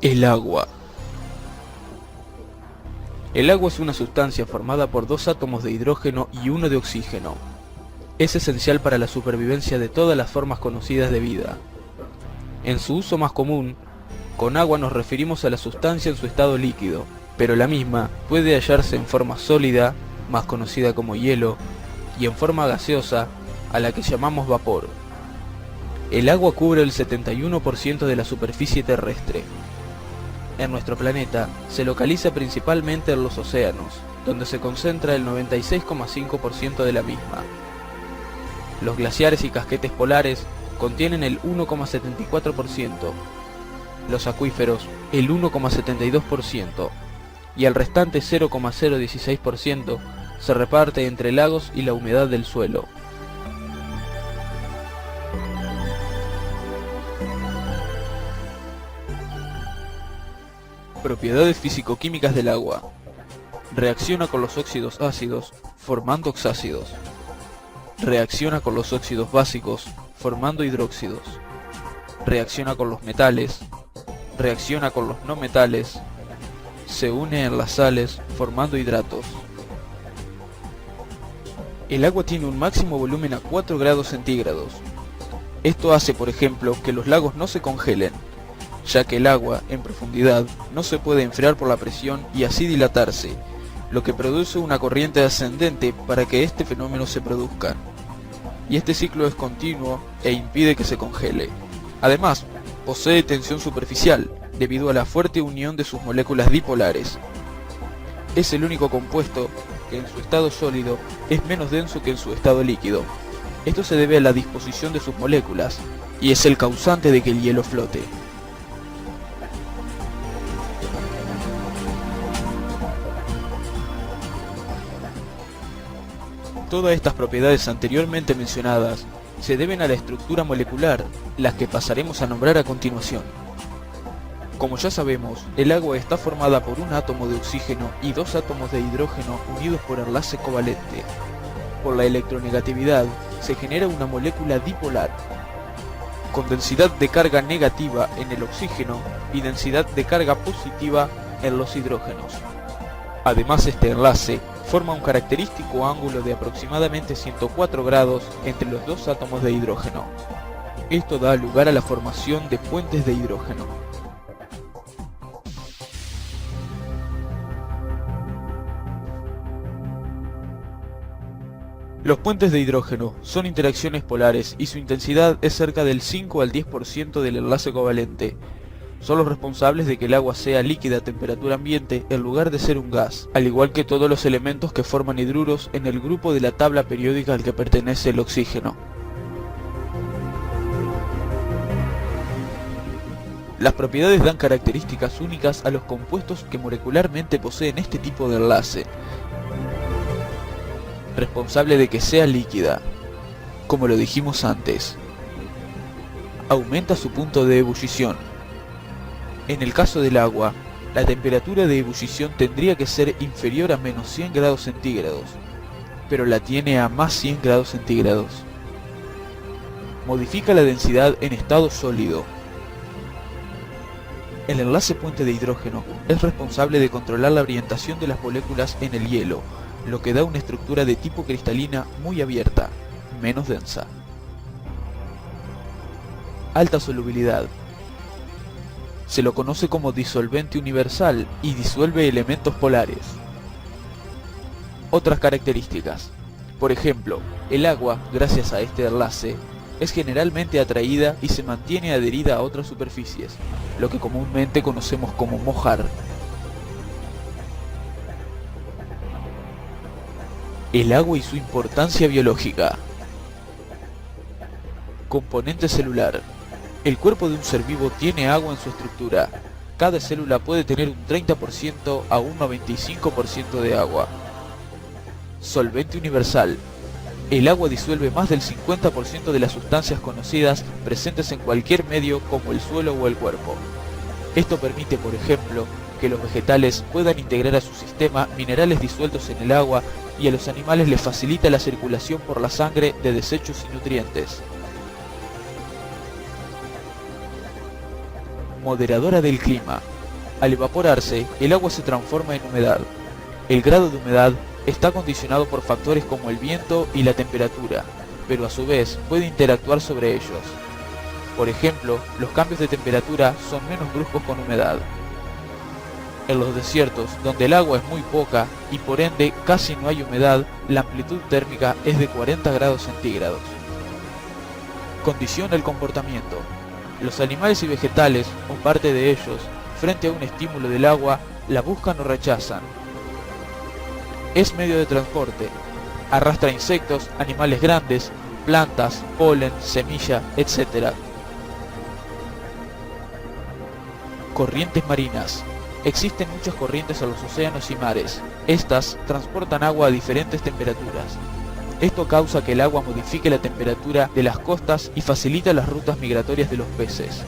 El agua. El agua es una sustancia formada por dos átomos de hidrógeno y uno de oxígeno. Es esencial para la supervivencia de todas las formas conocidas de vida. En su uso más común, con agua nos referimos a la sustancia en su estado líquido, pero la misma puede hallarse en forma sólida, más conocida como hielo, y en forma gaseosa, a la que llamamos vapor. El agua cubre el 71% de la superficie terrestre. En nuestro planeta se localiza principalmente en los océanos, donde se concentra el 96,5% de la misma. Los glaciares y casquetes polares contienen el 1,74%, los acuíferos el 1,72% y el restante 0,016% se reparte entre lagos y la humedad del suelo. Propiedades físico-químicas del agua. Reacciona con los óxidos ácidos, formando oxácidos. Reacciona con los óxidos básicos, formando hidróxidos. Reacciona con los metales. Reacciona con los no metales. Se une en las sales, formando hidratos. El agua tiene un máximo volumen a 4 grados centígrados. Esto hace, por ejemplo, que los lagos no se congelen, ya que el agua, en profundidad, no se puede enfriar por la presión y así dilatarse, lo que produce una corriente ascendente para que este fenómeno se produzca. Y este ciclo es continuo e impide que se congele. Además, posee tensión superficial, debido a la fuerte unión de sus moléculas dipolares. Es el único compuesto que en su estado sólido es menos denso que en su estado líquido. Esto se debe a la disposición de sus moléculas, y es el causante de que el hielo flote. Todas estas propiedades anteriormente mencionadas se deben a la estructura molecular, las que pasaremos a nombrar a continuación. Como ya sabemos, el agua está formada por un átomo de oxígeno y dos átomos de hidrógeno unidos por enlace covalente. Por la electronegatividad se genera una molécula dipolar, con densidad de carga negativa en el oxígeno y densidad de carga positiva en los hidrógenos. Además, este enlace forma un característico ángulo de aproximadamente 104 grados entre los dos átomos de hidrógeno. Esto da lugar a la formación de puentes de hidrógeno. Los puentes de hidrógeno son interacciones polares y su intensidad es cerca del 5 al 10% del enlace covalente. Son los responsables de que el agua sea líquida a temperatura ambiente en lugar de ser un gas, al igual que todos los elementos que forman hidruros en el grupo de la tabla periódica al que pertenece el oxígeno. Las propiedades dan características únicas a los compuestos que molecularmente poseen este tipo de enlace, responsable de que sea líquida. Como lo dijimos antes, aumenta su punto de ebullición. En el caso del agua, la temperatura de ebullición tendría que ser inferior a menos 100 grados centígrados, pero la tiene a más 100 grados centígrados. Modifica la densidad en estado sólido. El enlace puente de hidrógeno es responsable de controlar la orientación de las moléculas en el hielo, lo que da una estructura de tipo cristalina muy abierta, menos densa. Alta solubilidad. Se lo conoce como disolvente universal y disuelve elementos polares. Otras características. Por ejemplo, el agua, gracias a este enlace, es generalmente atraída y se mantiene adherida a otras superficies, lo que comúnmente conocemos como mojar. El agua y su importancia biológica. Componente celular. El cuerpo de un ser vivo tiene agua en su estructura. Cada célula puede tener un 30% a un 95% de agua. Solvente universal. El agua disuelve más del 50% de las sustancias conocidas presentes en cualquier medio como el suelo o el cuerpo. Esto permite, por ejemplo, que los vegetales puedan integrar a su sistema minerales disueltos en el agua y a los animales les facilita la circulación por la sangre de desechos y nutrientes. moderadora del clima. Al evaporarse, el agua se transforma en humedad. El grado de humedad está condicionado por factores como el viento y la temperatura, pero a su vez puede interactuar sobre ellos. Por ejemplo, los cambios de temperatura son menos bruscos con humedad. En los desiertos, donde el agua es muy poca y por ende casi no hay humedad, la amplitud térmica es de 40 grados centígrados. Condiciona el comportamiento. Los animales y vegetales, o parte de ellos, frente a un estímulo del agua, la buscan o rechazan. Es medio de transporte. Arrastra insectos, animales grandes, plantas, polen, semilla, etc. Corrientes marinas. Existen muchas corrientes en los océanos y mares. Estas transportan agua a diferentes temperaturas. Esto causa que el agua modifique la temperatura de las costas y facilita las rutas migratorias de los peces.